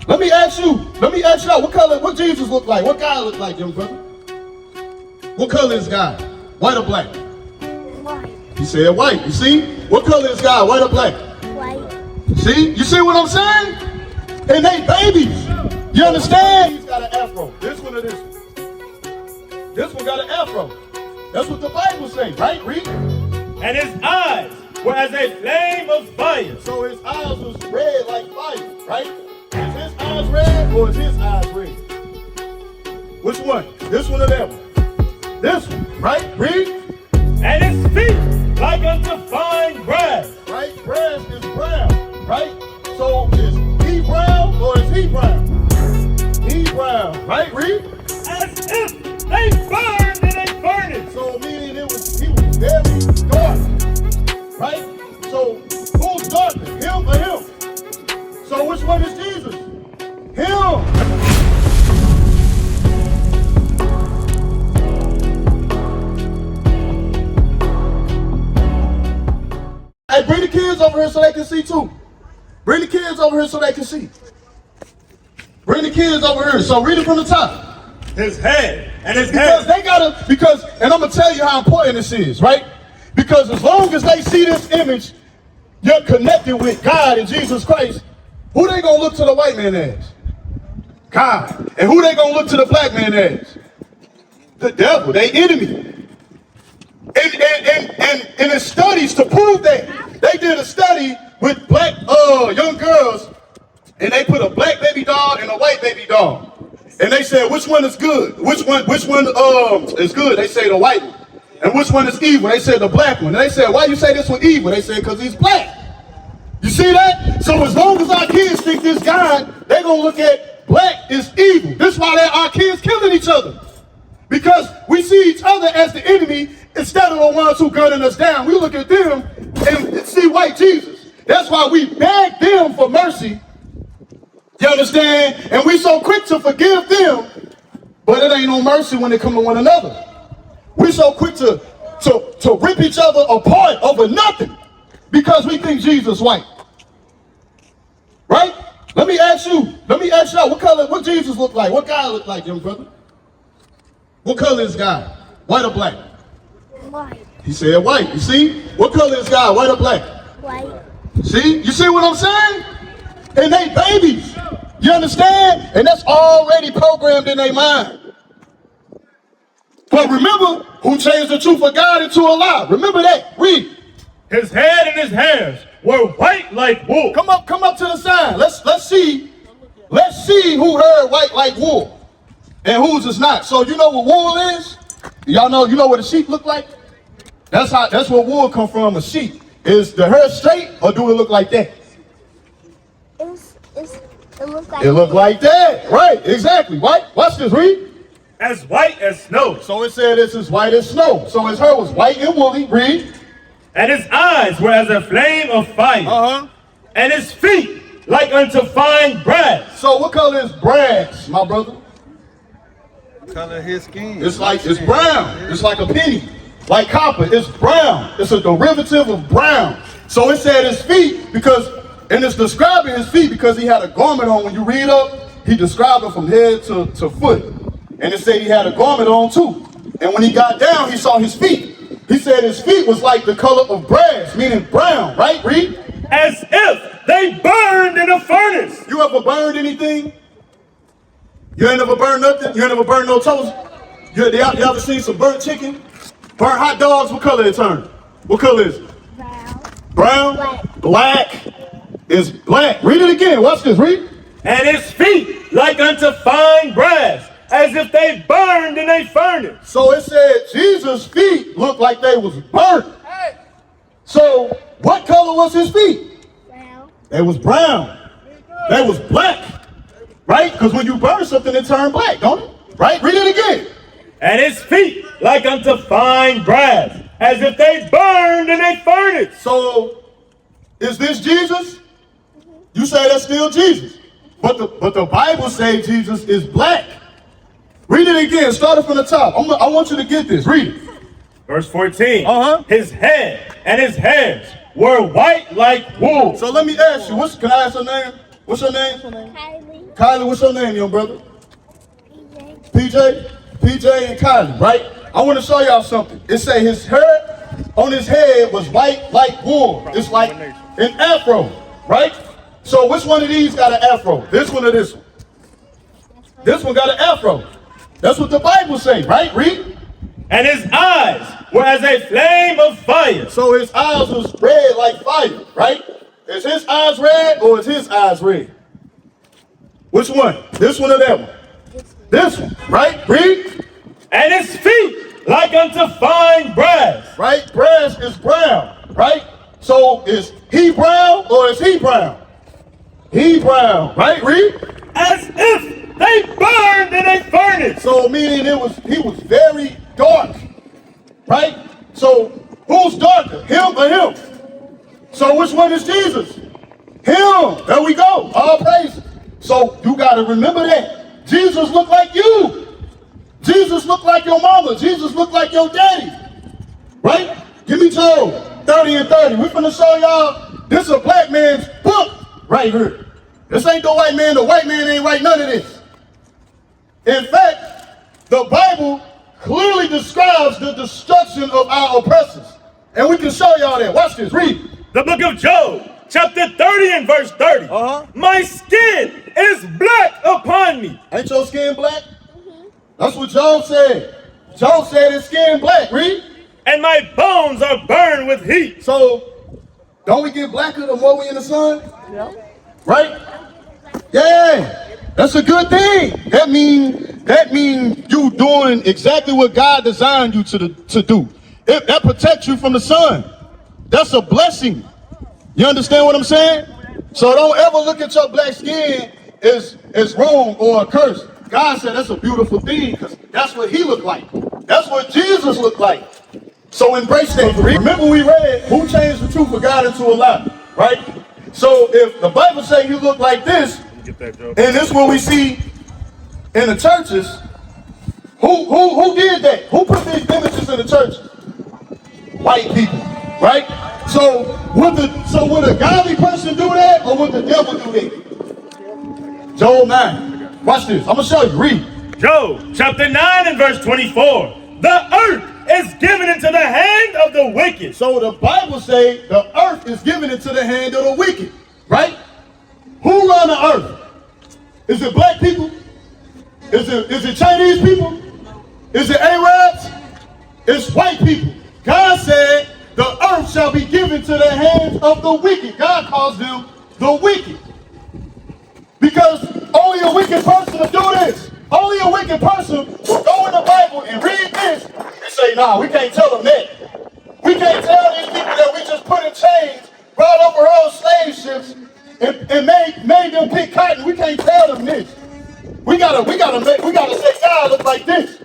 Let me ask you that. What Jesus look like? What God look like, young brother? What color is God? White or black? White. He said white. You see? What color is God? White or black? White. See? You see what I'm saying? And they babies. You understand? He's got an afro. This one or this one? This one got an afro. That's what the Bible says, right? Read. And his eyes were as a flame of fire. So his eyes was red like fire, right? Is his eyes red or is his eyes red? Which one? This one or that one? This one, right? Read. And his feet like unto fine brass. Right? Brass is brown, right? So is he brown or is he brown? He brown, right? Read. As if they burned in a furnace. So meaning he was very dark, right? So who's darker, him or him? So which one is Jesus? Him. Hey, bring the kids over here so they can see too. Bring the kids over here so they can see. Bring the kids over here. So read it from the top. His head and his Because head. they gotta, and I'm gonna tell you how important this is, right? Because as long as they see this image, you're connected with God and Jesus Christ. Who they gonna look to the white man as? God. And who they gonna look to the black man as? The devil, they enemy. And in studies to prove that, they did a study with black young girls, and they put a black baby doll and a white baby doll. And they said, which one is good? Which one is good? They say the white one. And which one is evil? They said the black one. And they said, why you say this one evil? They said, because he's black. You see that? So as long as our kids think this God, they're going to look at black is evil. This is why our kids killing each other. Because we see each other as the enemy instead of the ones who gunning us down. We look at them and see white Jesus. That's why we beg them for mercy. You understand? And we so quick to forgive them, but it ain't no mercy when they come to one another. We so quick to rip each other apart over nothing because we think Jesus white. Right? Let me ask you what Jesus look like? What God look like, young brother? What color is God? White or black? White. He said white. You see? What color is God? White or black? White. See? You see what I'm saying? And they babies. You understand? And that's already programmed in their mind. But remember who changed the truth of God into a lie. Remember that. Read. His head and his hairs were white like wool. Come up to the side. Let's see who heard white like wool and whose is not. So you know what wool is? Y'all know, you know what a sheep look like? That's where wool come from, a sheep. Is the hair straight or do it look like that? It look like that. Right, exactly. White. Watch this, read. As white as snow. So it said it's as white as snow. So his hair was white and woolly. Read. And his eyes were as a flame of fire. And his feet like unto fine brass. So what color is brass, my brother? Color of his skin. It's brown. It's like a penny. Like copper. It's brown. It's a derivative of brown. So it said his feet and it's describing his feet because he had a garment on. When you read up, he described it from head to foot. And it said he had a garment on too. And when he got down, he saw his feet. He said his feet was like the color of brass, meaning brown, right? Read. As if they burned in a furnace. You ever burned anything? You ain't never burned nothing? You ain't never burned no toast? You ever seen some burnt chicken? Burnt hot dogs? What color it turn? What color is it? Brown. Brown? Black is black. Read it again. Watch this. Read. And his feet like unto fine brass, as if they burned in a furnace. So it said Jesus' feet looked like they was burnt. So what color was his feet? Brown. They was brown. They was black. Right? Because when you burn something, it turns black, don't it? Right? Read it again. And his feet like unto fine brass, as if they burned in a furnace. So is this Jesus? You say that's still Jesus. But the Bible says Jesus is black. Read it again. Start it from the top. I want you to get this. Read it. Verse 14. His head and his hairs were white like wool. So let me ask you. Can I ask your name? What's your name? Kylie. Kylie, what's your name, young brother? PJ. PJ and Kylie, right? I want to show y'all something. It say his hair on his head was white like wool. It's like an afro, right? So which one of these got an afro? This one or this one? This one got an afro. That's what the Bible say, right? Read. And his eyes were as a flame of fire. So his eyes was red like fire, right? Is his eyes red or is his eyes red? Which one? This one or that one? This one, right? Read. And his feet like unto fine brass. Right? Brass is brown, right? So is he brown or is he brown? He brown, right? Read. As if they burned in a furnace. So meaning he was very dark, right? So who's darker, him or him? So which one is Jesus? Him. There we go. All praise. So you got to remember that. Jesus looked like you. Jesus looked like your mama. Jesus looked like your daddy. Right? Give me Job 30 and 30. We're going to show y'all this is a black man's book right here. This ain't the white man. The white man ain't write none of this. In fact, the Bible clearly describes the destruction of our oppressors. And we can show y'all that. Watch this. Read. The book of Job, chapter 30 and verse 30. My skin is black upon me. Ain't your skin black? That's what Job said. Job said his skin black. Read. And my bones are burned with heat. So, don't we get blacker the more we in the sun? Yeah. Right? Yeah. That's a good thing. That mean you doing exactly what God designed you to do. That protects you from the sun. That's a blessing. You understand what I'm saying? So don't ever look at your black skin as wrong or a curse. God said that's a beautiful thing because that's what he looked like. That's what Jesus looked like. So embrace that. Remember we read, who changed the truth of God into a lie, right? So if the Bible say you look like this, and this is what we see in the churches, who did that? Who put these images in the churches? White people, right? So would a godly person do that or would the devil do that? Job 9. Watch this. I'm going to show you. Read. Job chapter 9 and verse 24. The earth is given into the hand of the wicked. So the Bible say the earth is given into the hand of the wicked, right? Who run the earth? Is it black people? Is it Chinese people? Is it Arabs? It's white people. God said the earth shall be given to the hands of the wicked. God calls them the wicked. Because only a wicked person will do this. Only a wicked person will go in the Bible and read this and say, nah, we can't tell them that. We can't tell these people that we just put in chains, brought over her own slave ships, and made them pick cotton. We can't tell them this. We gotta say God looks like this.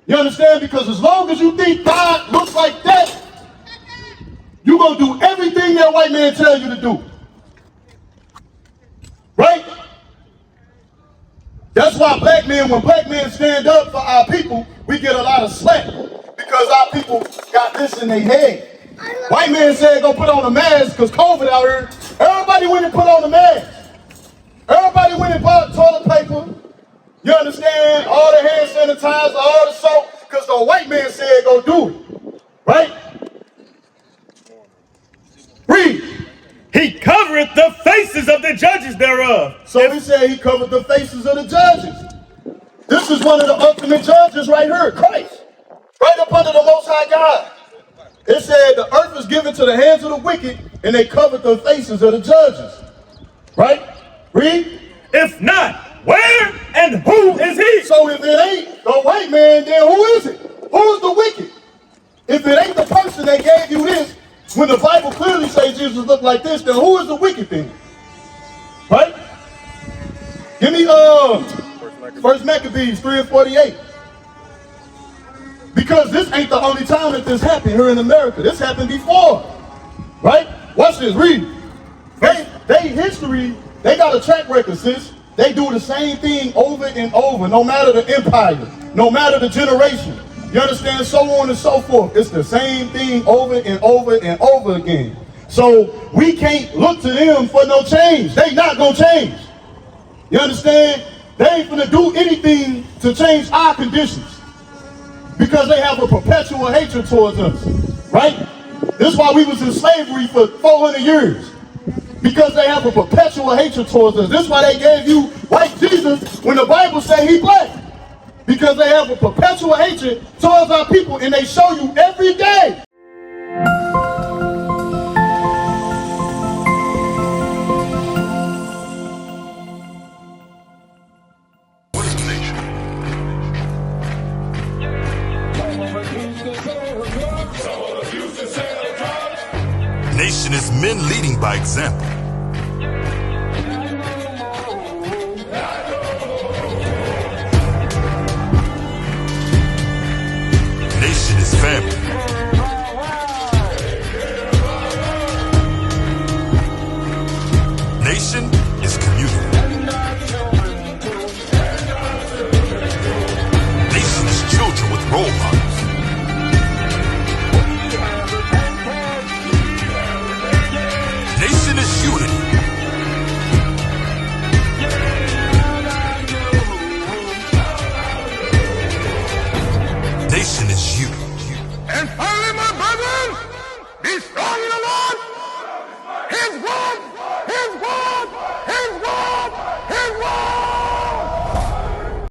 You understand? Because as long as you think God looks like that, you're gonna do everything that white man tells you to do. Right? That's why when black men stand up for our people, we get a lot of slack. Because our people got this in their head. White man said go put on a mask because COVID out here. Everybody went and put on a mask. Everybody went and bought toilet paper. You understand? All the hand sanitizer, all the soap, because the white man said go do it. Right? Read. He covereth the faces of the judges thereof. So he said he covered the faces of the judges. This is one of the ultimate judges right here, Christ. Right up under the Most High God. It said the earth is given to the hands of the wicked, and they covered the faces of the judges. Right? Read. If not, where and who is he? So if it ain't the white man, then who is it? Who is the wicked? If it ain't the person that gave you this, when the Bible clearly says Jesus looked like this, then who is the wicked thing? Right? Give me First Maccabees 3 and 48. Because this ain't the only time that this happened here in America. This happened before. Right? Watch this, read. They history, they got a track record, sis. They do the same thing over and over, no matter the empire, no matter the generation. You understand? So on and so forth. It's the same thing over and over and over again. So we can't look to them for no change. They not going to change. You understand? They ain't gonna do anything to change our conditions because they have a perpetual hatred towards us, right? This is why we was in slavery for 400 years, because they have a perpetual hatred towards us. This is why they gave you white Jesus when the Bible say he black, because they have a perpetual hatred towards our people, and they show you every day. Nation is men leading by example. Nation is family. Nation is community. Nation is children with role models. Nation is unity. Nation is you. And finally, my brethren, be strong in the Lord. His word